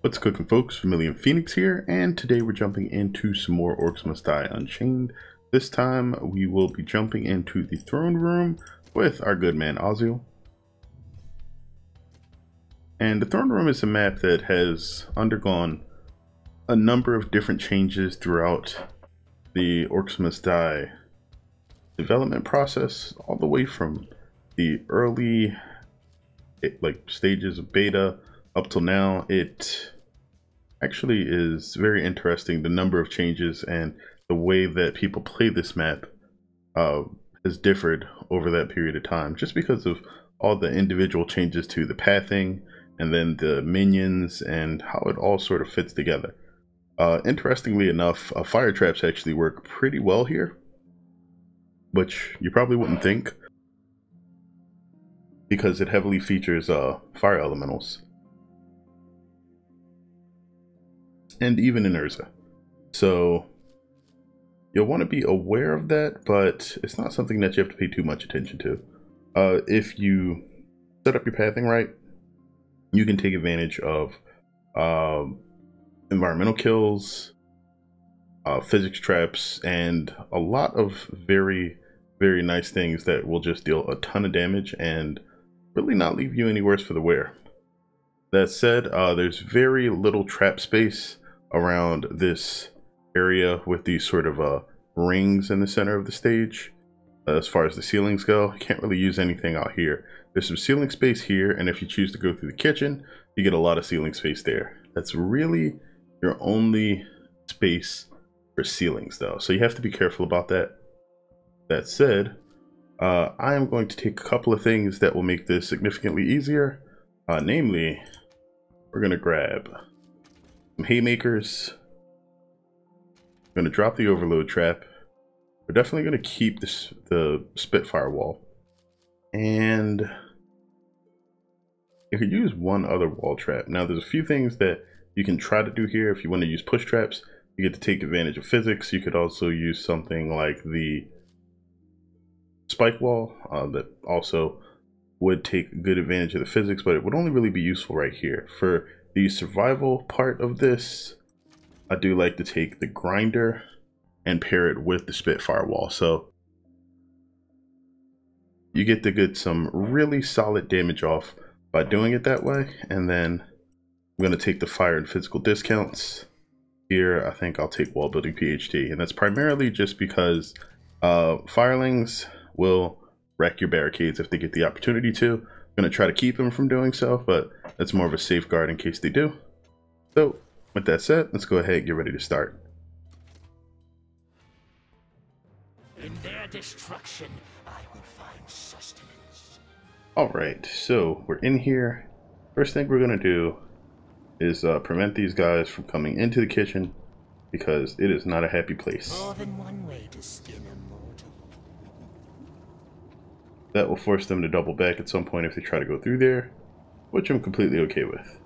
What's cooking, folks? Vermillion Phoenix here, and today we're jumping into some more Orcs Must Die Unchained. This time we will be jumping into the throne room with our good man Oziel. And the throne room is a map that has undergone a number of different changes throughout the Orcs Must Die development process, all the way from the early stages of beta up till now. It actually is very interesting, the number of changes and the way that people play this map has differed over that period of time, just because of all the individual changes to the pathing and then the minions and how it all sort of fits together. Interestingly enough, fire traps actually work pretty well here, which you probably wouldn't think, because it heavily features fire elementals. And even in Urza. So you'll want to be aware of that, but it's not something that you have to pay too much attention to. If you set up your pathing right, you can take advantage of environmental kills, physics traps, and a lot of very nice things that will just deal a ton of damage and really not leave you any worse for the wear. That said, there's very little trap space around this area with these sort of rings in the center of the stage. As far as the ceilings go, you can't really use anything out here. There's some ceiling space here, and if you choose to go through the kitchen, you get a lot of ceiling space there. That's really your only space for ceilings though, so you have to be careful about that. That said, I am going to take a couple of things that will make this significantly easier. Namely, we're going to grab some haymakers. I'm going to drop the overload trap. We're definitely going to keep the Spitfire wall. And you could use one other wall trap. Now, there's a few things that you can try to do here. If you want to use push traps, you get to take advantage of physics. You could also use something like the spike wall that also would take good advantage of the physics, but it would only really be useful right here. For the survival part of this, I do like to take the grinder and pair it with the Spitfire wall, so you get to get some really solid damage off by doing it that way. And then I'm going to take the fire and physical discounts. Here I think I'll take wall building PhD, and that's primarily just because firelings will wreck your barricades if they get the opportunity to. I'm going to try to keep them from doing so, but that's more of a safeguard in case they do. So with that said, let's go ahead and get ready to start. In their destruction, I will find sustenance. Alright, so we're in here. First thing we're going to do is prevent these guys from coming into the kitchen, because it is not a happy place. More than one way to skin a mortal. That will force them to double back at some point if they try to go through there, which I'm completely okay with.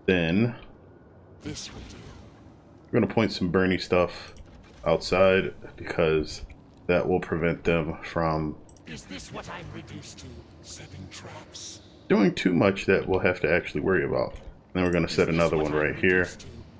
Then This will do. we're going to point some Bernie stuff outside, because that will prevent them from Is this what I'm reduced to? Setting traps. doing too much that we'll have to actually worry about. Then we're going to set another one right here.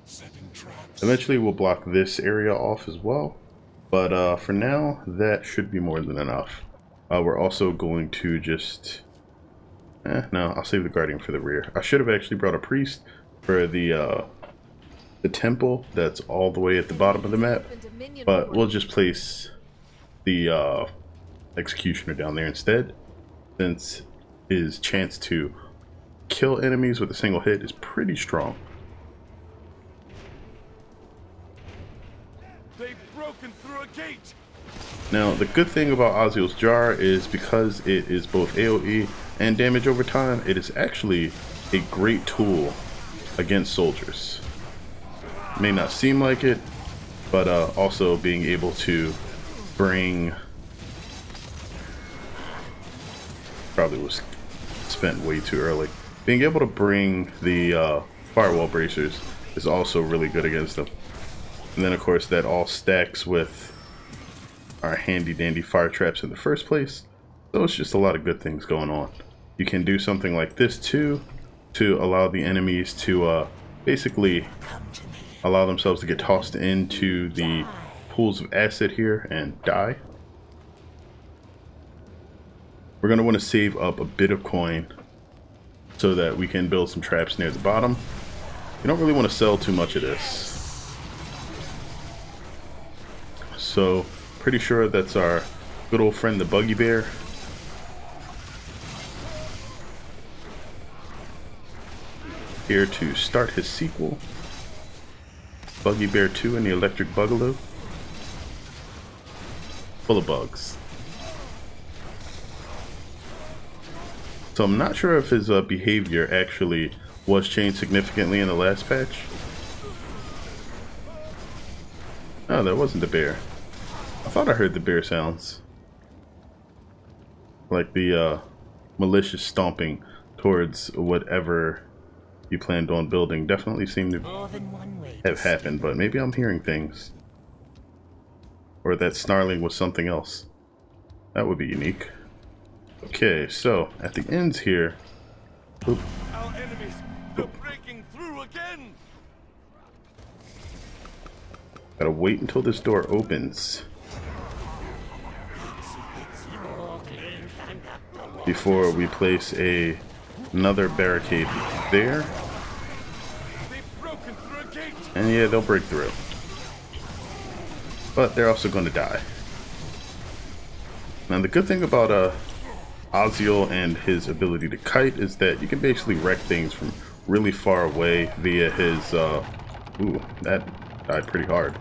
Setting traps. Eventually we'll block this area off as well, but for now that should be more than enough. We're also going to just no, I'll save the guardian for the rear. I should have actually brought a priest for the temple that's all the way at the bottom of the map, but we'll just place the executioner down there instead, since his chance to kill enemies with a single hit is pretty strong. They've broken through a gate. Now, the good thing about Oziel's Jar is, because it is both AoE and damage over time, it is actually a great tool against soldiers. May not seem like it, but also being able to bring... Probably was spent way too early. Being able to bring the firewall bracers is also really good against them. And then of course that all stacks with our handy dandy fire traps in the first place. So it's just a lot of good things going on. You can do something like this too, to allow the enemies to basically allow themselves to get tossed into the pools of acid here and die. We're going to want to save up a bit of coin so that we can build some traps near the bottom. We don't really want to sell too much of this. So, pretty sure that's our good old friend the Buggy Bear. Here to start his sequel, Buggy Bear 2 and the Electric Boogaloo. Full of bugs. So I'm not sure if his behavior actually was changed significantly in the last patch. Oh, that wasn't the bear. I thought I heard the bear sounds. Like the malicious stomping towards whatever you planned on building definitely seemed to have happened, but maybe I'm hearing things. Or that snarling was something else. That would be unique. Okay, so at the ends here. Oop. Our enemies, they're breaking through again. Gotta wait until this door opens before we place another barricade there. They've broken through a gate. And yeah, they'll break through. But they're also going to die. Now the good thing about Oziel and his ability to kite is that you can basically wreck things from really far away via his ooh, that died pretty hard.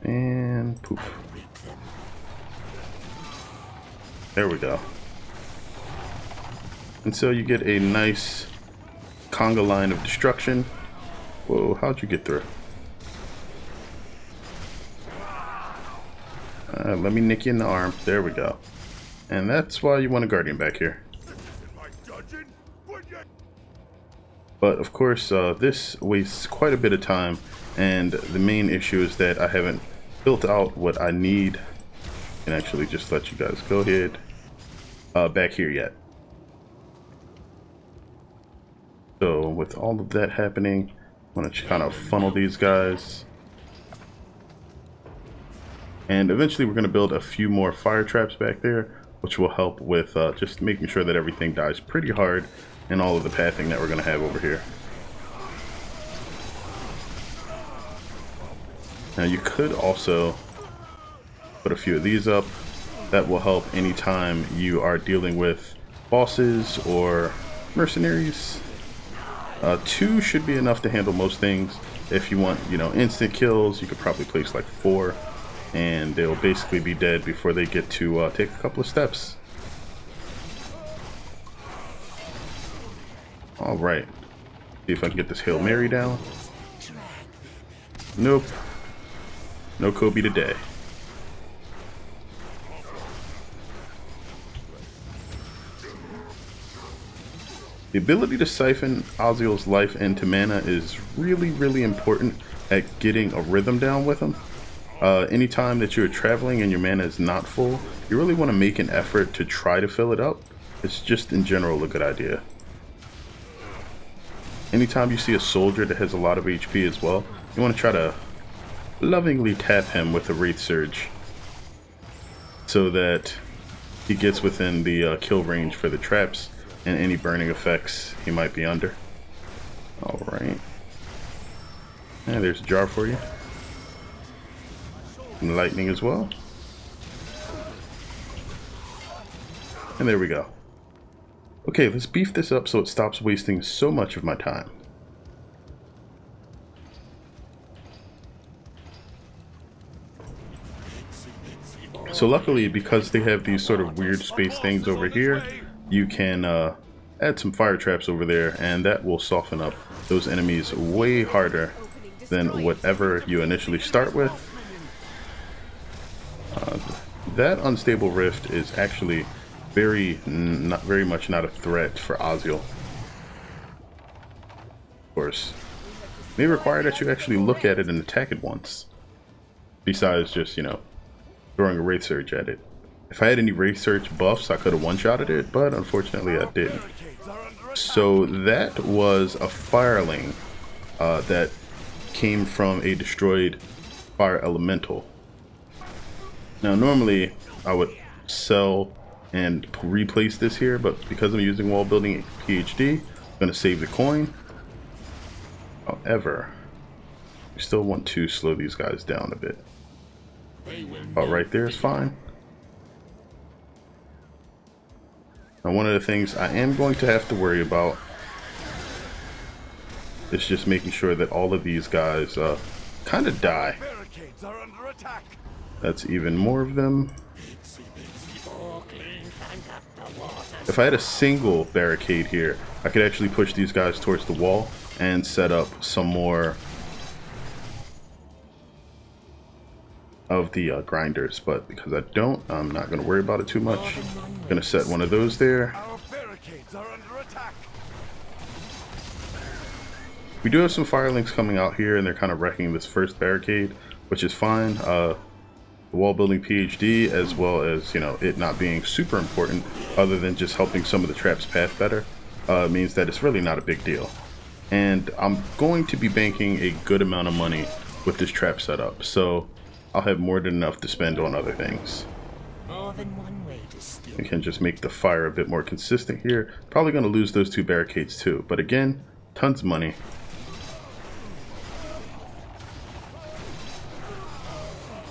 And poof. There we go. And so you get a nice conga line of destruction. Whoa, how'd you get through? Let me nick you in the arm. There we go. And that's why you want a guardian back here. But of course, this wastes quite a bit of time, and the main issue is that I haven't built out what I need. I can actually just let you guys go ahead back here yet. So with all of that happening, I want to kind of funnel these guys. And eventually we're going to build a few more fire traps back there, which will help with just making sure that everything dies pretty hard and all of the pathing that we're going to have over here. Now you could also put a few of these up. That will help anytime you are dealing with bosses or mercenaries. 2 should be enough to handle most things. If you want, you know, instant kills, you could probably place like 4. And they'll basically be dead before they get to take a couple of steps. Alright. See if I can get this Hail Mary down. Nope. No Kobe today. The ability to siphon Oziel's life into mana is really, really important at getting a rhythm down with him. Anytime that you're traveling and your mana is not full, you really want to make an effort to try to fill it up. It's just in general a good idea. Anytime you see a soldier that has a lot of HP as well, you want to try to lovingly tap him with a Wraith Surge so that he gets within the kill range for the traps and any burning effects he might be under. Alright. And there's a jar for you. And lightning as well. And there we go. Okay, let's beef this up so it stops wasting so much of my time. So luckily, because they have these sort of weird space things over here, you can add some fire traps over there, and that will soften up those enemies way harder than whatever you initially start with. That unstable rift is actually very much not a threat for Oziel. Of course, it may require that you actually look at it and attack it once, besides just, you know, throwing a Wraith Surge at it. If I had any Wraith Surge buffs, I could have one-shotted it, but unfortunately I didn't. Barricades are under So that was a fireling that came from a destroyed fire elemental. Now normally I would sell and replace this here, but because I'm using wall building PhD, I'm going to save the coin. However, we still want to slow these guys down a bit. About right there is fine. Now one of the things I am going to have to worry about is just making sure that all of these guys kind of die. Barricades are under attack. That's even more of them. If I had a single barricade here, I could actually push these guys towards the wall and set up some more of the grinders, but because I don't, I'm not going to worry about it too much. I'm going to set one of those there. Our barricades are under attack. We do have some firelings coming out here, and they're kind of wrecking this first barricade, which is fine. The wall building PhD, as well as, you know, it not being super important, other than just helping some of the traps path better, means that it's really not a big deal. And I'm going to be banking a good amount of money with this trap setup, so I'll have more than enough to spend on other things. More than one way to steal. We can just make the fire a bit more consistent here. Probably going to lose those two barricades too, but again, tons of money.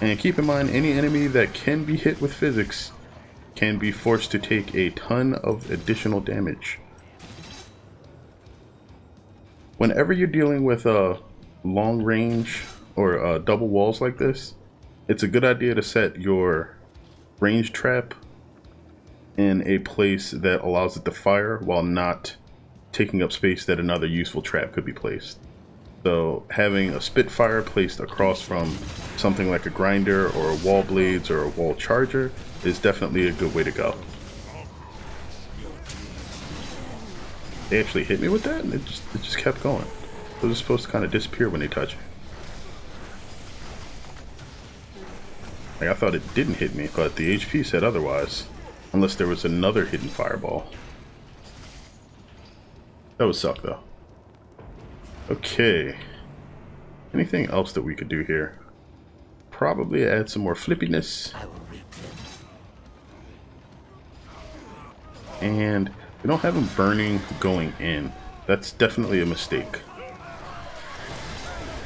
And keep in mind, any enemy that can be hit with physics can be forced to take a ton of additional damage. Whenever you're dealing with long range or double walls like this, it's a good idea to set your range trap in a place that allows it to fire while not taking up space that another useful trap could be placed. So having a Spitfire placed across from something like a grinder or a wall blades or a wall charger is definitely a good way to go. They actually hit me with that, and it just kept going. Those are supposed to kind of disappear when they touch me. Like, I thought it didn't hit me, but the HP said otherwise. Unless there was another hidden fireball. That would suck though. Okay. Anything else that we could do here? Probably add some more flippiness. And we don't have them burning going in. That's definitely a mistake.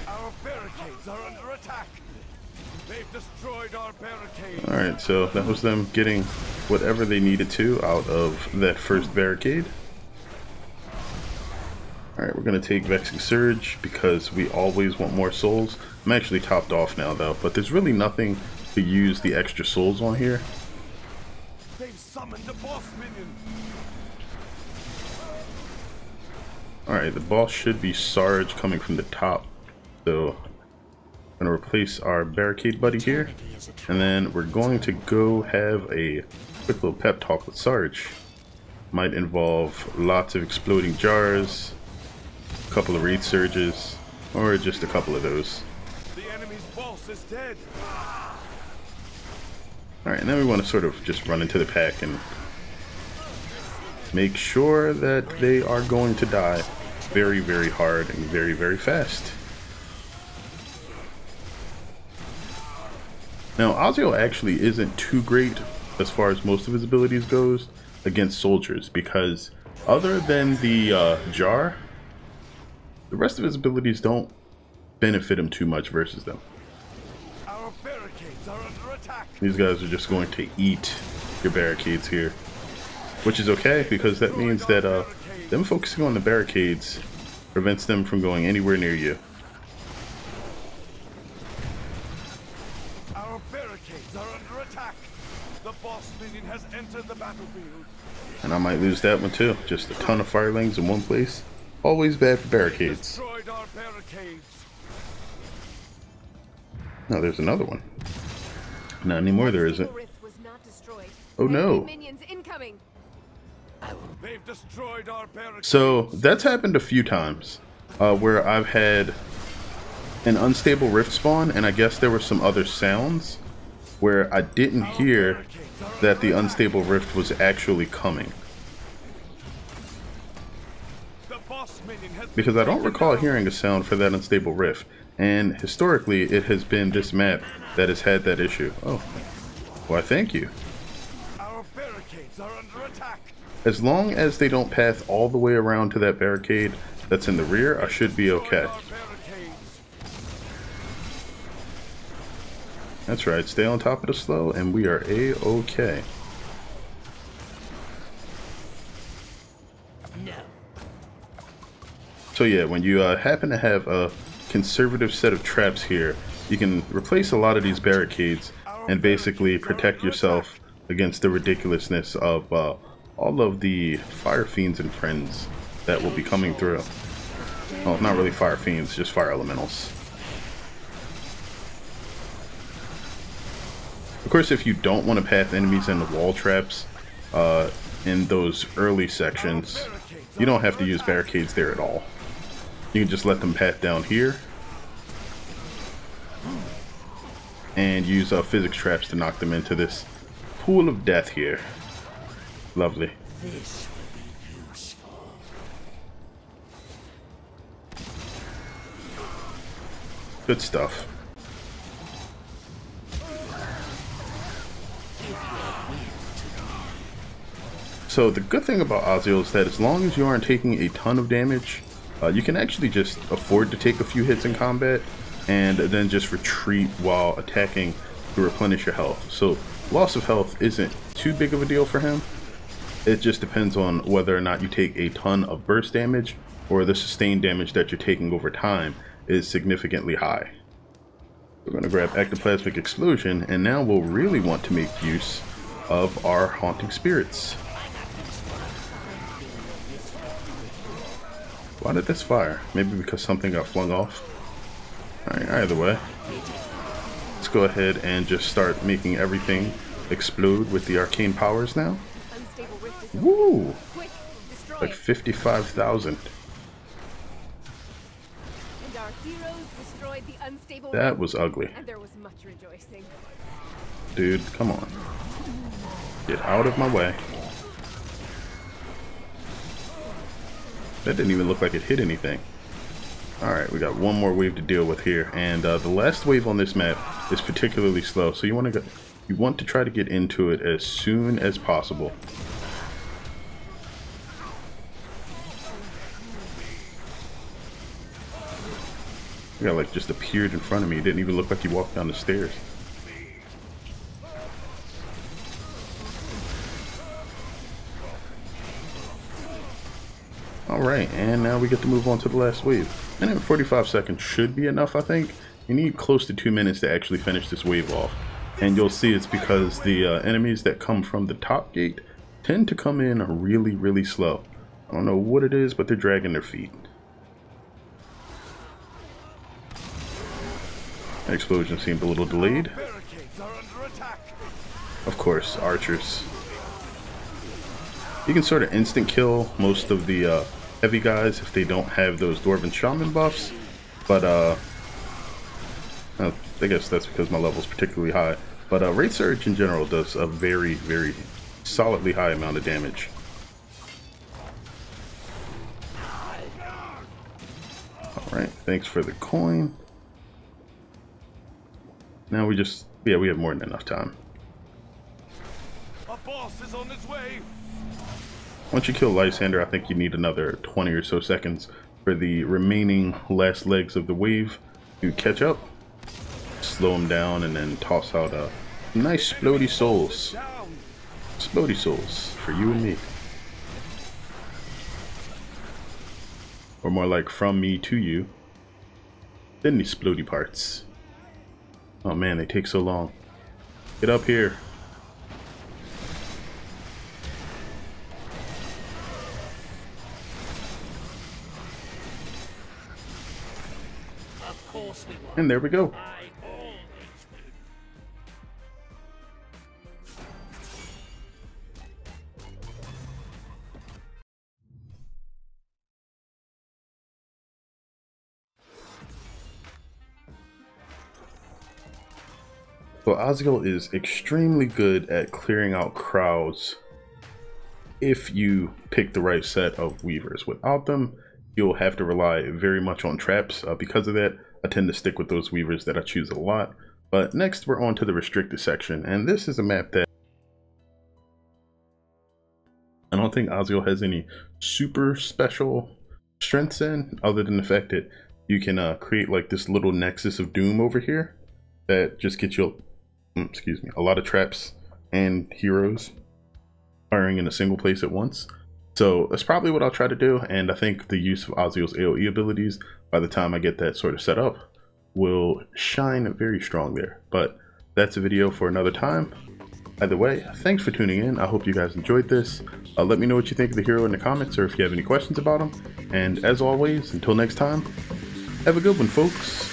Our barricades are under attack. They've destroyed our barricades. Alright, so that was them getting whatever they needed to out of that first barricade. Alright, we're going to take Vexing Surge because we always want more souls. I'm actually topped off now though, but there's really nothing to use the extra souls on here. They've summoned the boss minion. Alright, the boss should be Sarge coming from the top. So I'm going to replace our barricade buddy here. And then we're going to go have a quick little pep talk with Sarge. Might involve lots of exploding jars, a couple of Wraith Surges, or just a couple of those. The enemy's boss is dead. Alright, and then we want to sort of just run into the pack and make sure that they are going to die very, very hard and very, very fast. Now, Oziel actually isn't too great as far as most of his abilities goes against soldiers, because other than the jar, the rest of his abilities don't benefit him too much versus them. Our barricades are under attack. These guys are just going to eat your barricades here, which is okay, because that means that them focusing on the barricades prevents them from going anywhere near you. Our barricades are under attack. The boss minion has entered the battlefield. And I might lose that one too. Just a ton of firelings in one place. Always bad for barricades. Destroyed our barricades. No, there's another one. Not anymore, there isn't. Was not destroyed. Oh no. Minions incoming. They've destroyed our barricades. So that's happened a few times where I've had an unstable rift spawn, and I guess there were some other sounds where I didn't hear that the unstable rift was actually coming. boss minion has because I don't recall hearing a sound for that unstable rift, and historically it has been this map that has had that issue. Oh, why thank you. Our barricades are under attack. As long as they don't path all the way around to that barricade that's in the rear, I should be okay. Our barricades. That's right, stay on top of the slow and we are A-okay. No. So yeah, when you happen to have a conservative set of traps here, you can replace a lot of these barricades and basically protect yourself against the ridiculousness of all of the fire fiends and friends that will be coming through. Well, not really fire fiends, just fire elementals. Of course, if you don't want to path enemies into wall traps in those early sections, you don't have to use barricades there at all. You can just let them path down here and use physics traps to knock them into this pool of death here. Lovely. This will be useful. Good stuff. So the good thing about Oziel is that as long as you aren't taking a ton of damage, you can actually just afford to take a few hits in combat and then just retreat while attacking to replenish your health. So loss of health isn't too big of a deal for him. It just depends on whether or not you take a ton of burst damage or the sustained damage that you're taking over time is significantly high. We're going to grab Ectoplasmic Explosion, and now we'll really want to make use of our Haunting Spirits. Why did this fire? Maybe because something got flung off? Alright, either way. Let's go ahead and just start making everything explode with the arcane powers now. Unstable rift is Woo! quick, destroy Like it. 55,000. And our heroes destroyed the unstable That rift, was ugly. and there was much rejoicing. Dude, come on. Get out of my way. That didn't even look like it hit anything. Alright, we got one more wave to deal with here, and the last wave on this map is particularly slow, so you want to try to get into it as soon as possible. The guy like just appeared in front of me. It didn't even look like he walked down the stairs. Alright, and now we get to move on to the last wave. And in 45 seconds should be enough, I think. You need close to 2 minutes to actually finish this wave off. And you'll see it's because the enemies that come from the top gate tend to come in really, really slow. I don't know what it is, but they're dragging their feet. That explosion seemed a little delayed. Barricades are under attack. Of course, archers. You can sort of instant kill most of the heavy guys if they don't have those Dwarven Shaman buffs, but I guess that's because my level is particularly high. But Wraith Surge in general does a very, very solidly high amount of damage. Alright, thanks for the coin. Now we just, yeah, we have more than enough time. A boss is on its way. Once you kill Lysander, I think you need another 20 or so seconds for the remaining last legs of the wave to catch up, slow them down, and then toss out nice splody souls. Down. Splody souls for you and me. Or more like from me to you. Then the splody parts. Oh man, they take so long. Get up here. Of course we will. And there we go. I always will. So Oziel is extremely good at clearing out crowds if you pick the right set of weavers. Without them, you'll have to rely very much on traps. Because of that, I tend to stick with those weavers that I choose a lot. But next we're on to the restricted section, and this is a map that I don't think Oziel has any super special strengths in, other than the fact that you can create like this little nexus of doom over here that just gets you, excuse me, a lot of traps and heroes firing in a single place at once. So that's probably what I'll try to do, and I think the use of Oziel's AoE abilities, by the time I get that sort of set up, will shine very strong there. But that's a video for another time. Either way, thanks for tuning in. I hope you guys enjoyed this. Let me know what you think of the hero in the comments, or if you have any questions about him. And as always, until next time, have a good one, folks.